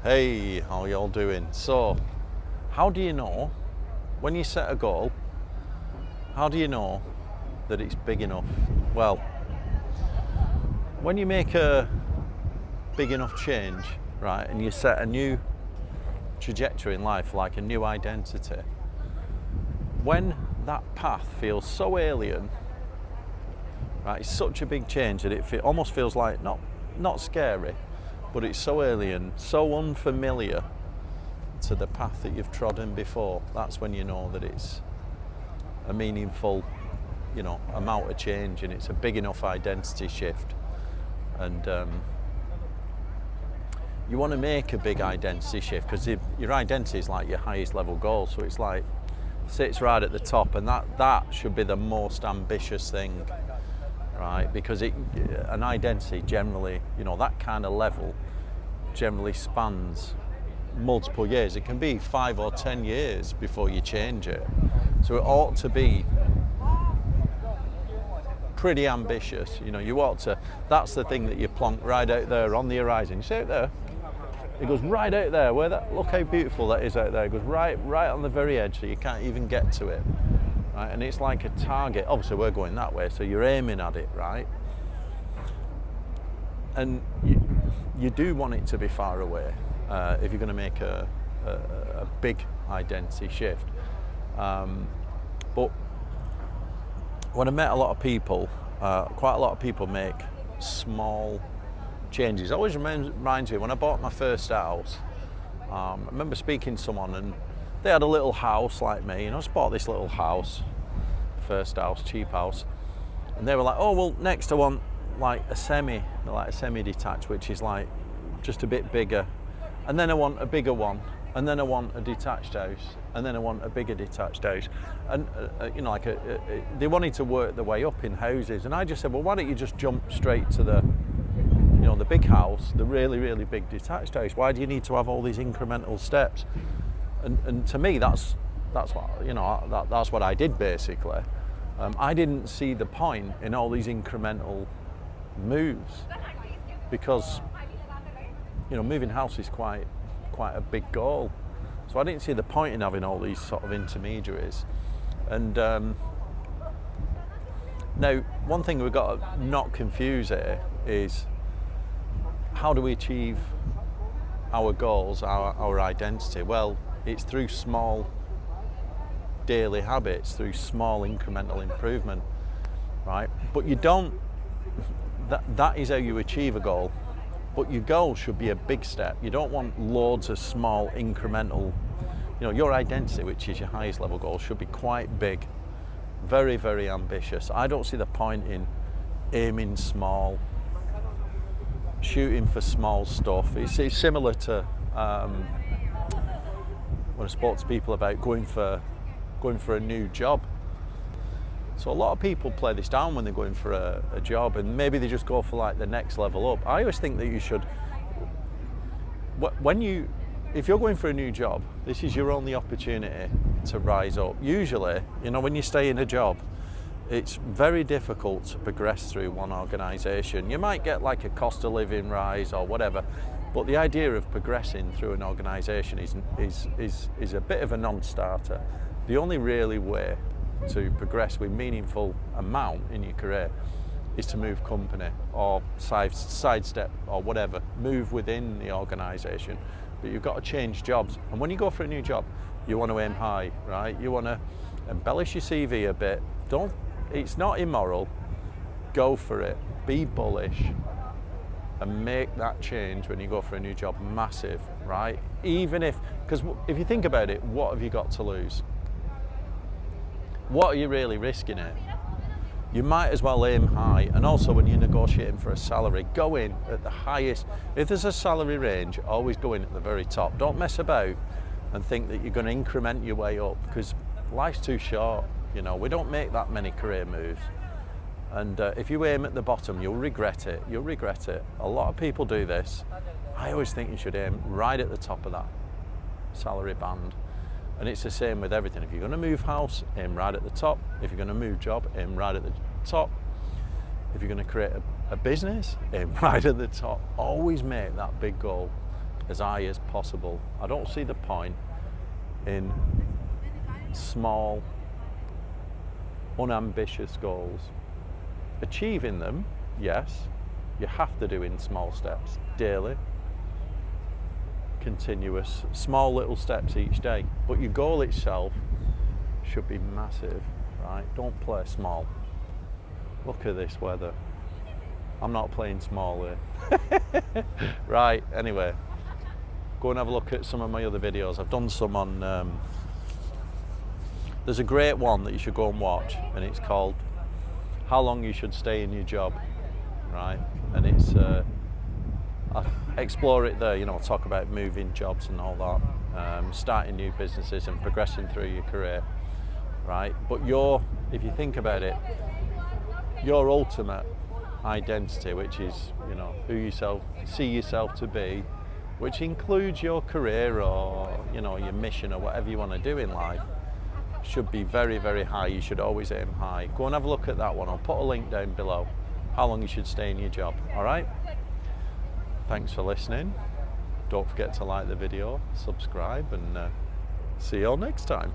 Hey, how y'all doing? So, how do you know when you set a goal? How do you know that it's big enough? Well, when you make a big enough change, right, and you set a new trajectory in life, like a new identity, when that path feels so alien, right, it's such a big change that it almost feels like not scary, but it's so alien, so unfamiliar to the path that you've trodden before. That's when you know that it's a meaningful, amount of change, and it's a big enough identity shift. And you want to make a big identity shift because your identity is like your highest level goal, so it's like sits right at the top, and that should be the most ambitious thing, right? Because an identity generally, that kind of level generally spans multiple years. It can be 5 or 10 years before you change it, so it ought to be pretty ambitious. You ought to, that's the thing that you plonk right out there on the horizon. You see out there? It goes right out there, look how beautiful that is out there. It goes right on the very edge, so you can't even get to it, right? And it's like a target. Obviously we're going that way, so you're aiming at it, right? And you do want it to be far away if you're going to make a big identity shift. But when I met a lot of people, quite a lot of people make small changes. It always reminds me when I bought my first house. I remember speaking to someone, and they had a little house like me. I just bought this little house, first house, cheap house, and they were like, "Oh well, next I want like a semi-detached, which is like just a bit bigger, and then I want a bigger one, and then I want a detached house, and then I want a bigger detached house." And they wanted to work their way up in houses, and I just said, well, why don't you just jump straight to the big house, the really, really big detached house? Why do you need to have all these incremental steps? And to me, that's what that's what I did basically. I didn't see the point in all these incremental moves, because moving house is quite a big goal. So I didn't see the point in having all these sort of intermediaries. And now, one thing we've got to not confuse here is, how do we achieve our goals, our identity? Well, it's through small daily habits, through small incremental improvement, right? But you don't, that is how you achieve a goal. But your goal should be a big step. You don't want loads of small incremental, your identity, which is your highest level goal, should be quite big, very, very ambitious. I don't see the point in aiming small, shooting for small stuff. It's similar to when I spoke to people about going for a new job. So a lot of people play this down when they're going for a job, and maybe they just go for like the next level up. I always think that you should, if you're going for a new job, this is your only opportunity to rise up. Usually, when you stay in a job, it's very difficult to progress through one organisation. You might get like a cost of living rise or whatever, but the idea of progressing through an organisation is a bit of a non-starter. The only really way to progress with meaningful amount in your career is to move company or sidestep or whatever, move within the organisation. But you've got to change jobs. And when you go for a new job, you want to aim high, right? You want to embellish your CV a bit. It's not immoral. Go for it. Be bullish and make that change when you go for a new job massive, right? Because if you think about it, what have you got to lose? What are you really risking it? You might as well aim high. And also, when you're negotiating for a salary, go in at the highest. If there's a salary range, always go in at the very top. Don't mess about and think that you're going to increment your way up, because life's too short. We don't make that many career moves. And if you aim at the bottom, you'll regret it. A lot of people do this. I always think you should aim right at the top of that salary band. And it's the same with everything. If you're going to move house, aim right at the top. If you're going to move job, aim right at the top. If you're going to create a business, aim right at the top. Always make that big goal. as high as possible. I don't see the point in small, unambitious goals. Achieving them, yes, you have to do in small steps, daily, continuous, small little steps each day. But your goal itself should be massive, right? Don't play small. Look at this weather. I'm not playing small here. Right, anyway, go and have a look at some of my other videos. I've done some on, there's a great one that you should go and watch, and it's called How Long You Should Stay in Your Job, right? And it's, I explore it there, you know, talk about moving jobs and all that, starting new businesses and progressing through your career, right? But if you think about it, your ultimate identity, which is, you know, who you see yourself to be, which includes your career or, you know, your mission or whatever you want to do in life, should be very, very high. You should always aim high. Go and have a look at that one. I'll put a link down below. How long you should stay in your job. All right? Thanks for listening. Don't forget to like the video, subscribe, and see you all next time.